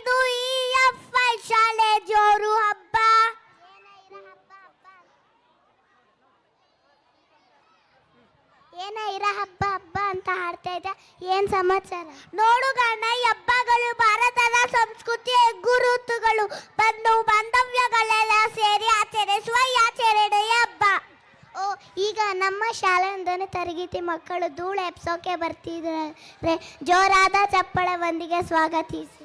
ಇದು EFI ಶಾಲೆ ಜೋರು ಹಬ್ಬ. ಏನ ಇರ ಹಬ್ಬ ಹಬ್ಬ ಅಂತ ಹಾಡ್ತಾ ಇದ್ದ. ಏನ್ ಸಮಾಚಾರ? ನೋಡು ಗಣ್ಣ, ಈ ಹಬ್ಬಗಳು ಭಾರತದ ಸಂಸ್ಕೃತಿಯ ಗುರುತುಗಳು. ಬಂಧು ಬಾಂಧವ್ಯಗಳೆಲ್ಲ ಸೇರಿ ಆಚರಿಸುವ ಆಚರಣೆಯ ಹಬ್ಬ. ಓ, ಈಗ ನಮ್ಮ ಶಾಲೆಯಿಂದನೇ ತರಗತಿ ಮಕ್ಕಳು ಧೂಳು ಎಪ್ಸೋಕೆ ಬರ್ತಿದ್ದಾರೆ. ಜೋರಾದ ಚಪ್ಪಳದೊಂದಿಗೆ ಸ್ವಾಗತಿಸಿ.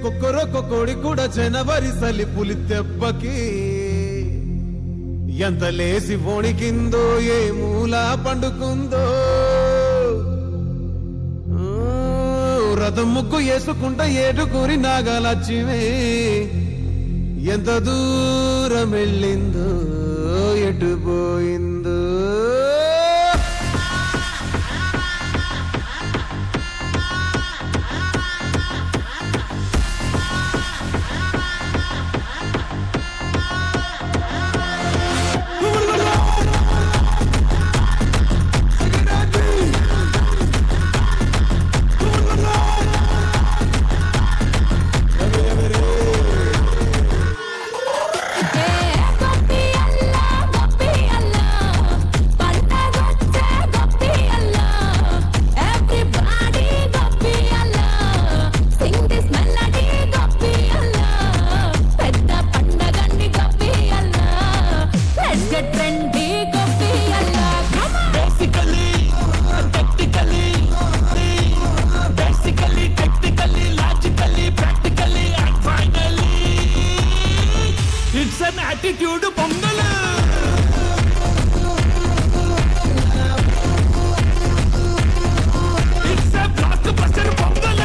కొక్కరొక్క కోడి కూడా జనవరిసలి పులితెబ్బకి ఎంత లేసి వణికిందో, ఏ మూల పండుకుందో. రథం ముగ్గు వేసుకుంటా ఏడుకూరి నాగలచ్చివే ఎంత దూరం వెళ్ళిందో, ఎటు పోయిందో. attitude pongal. It's a blockbuster pongal.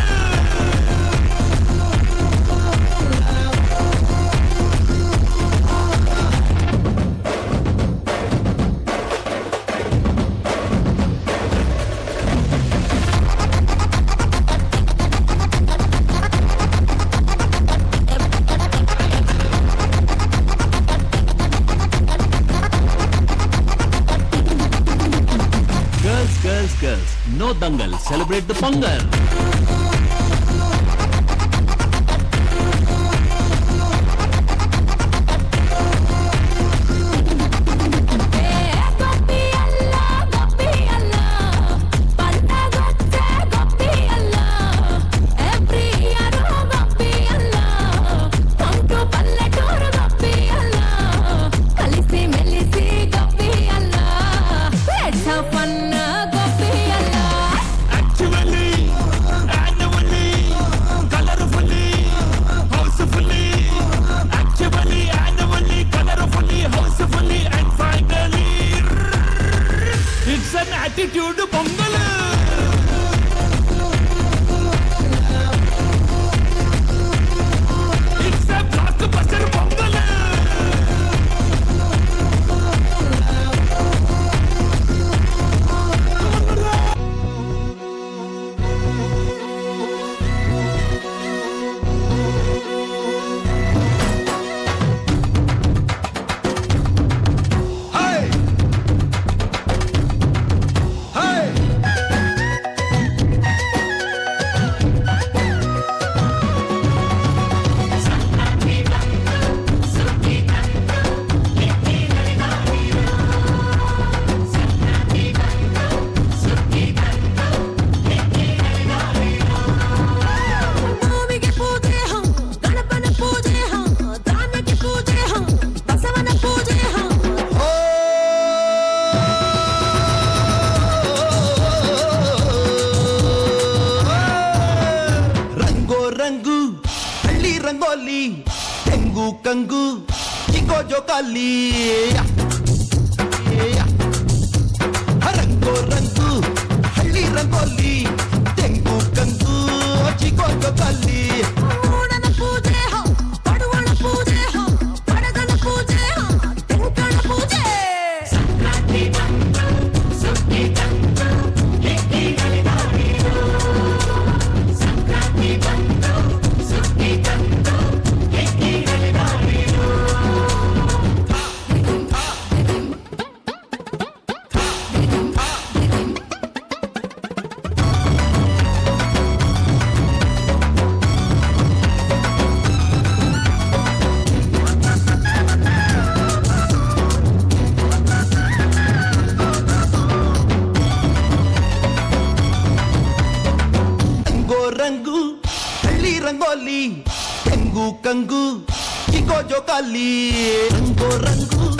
Girls, no dangal, celebrate the Pongal. Attitude pongal. It's a blockbuster pongal. Rangoli ತೆಂಗು ಕಂಗು ಚಿಕ್ಕೋ ಜೋಕಾಲಿ ರಂಗೋ ರಂಗು ಹಳ್ಳಿ ರಂಗೋಲಿ ತೆಂಗು ಕಂಗು ಚಿಕ್ಕೋ ಜೋಕಾಲಿ. కంగు కంగు ఇగో జోకాలి రంగో రంగు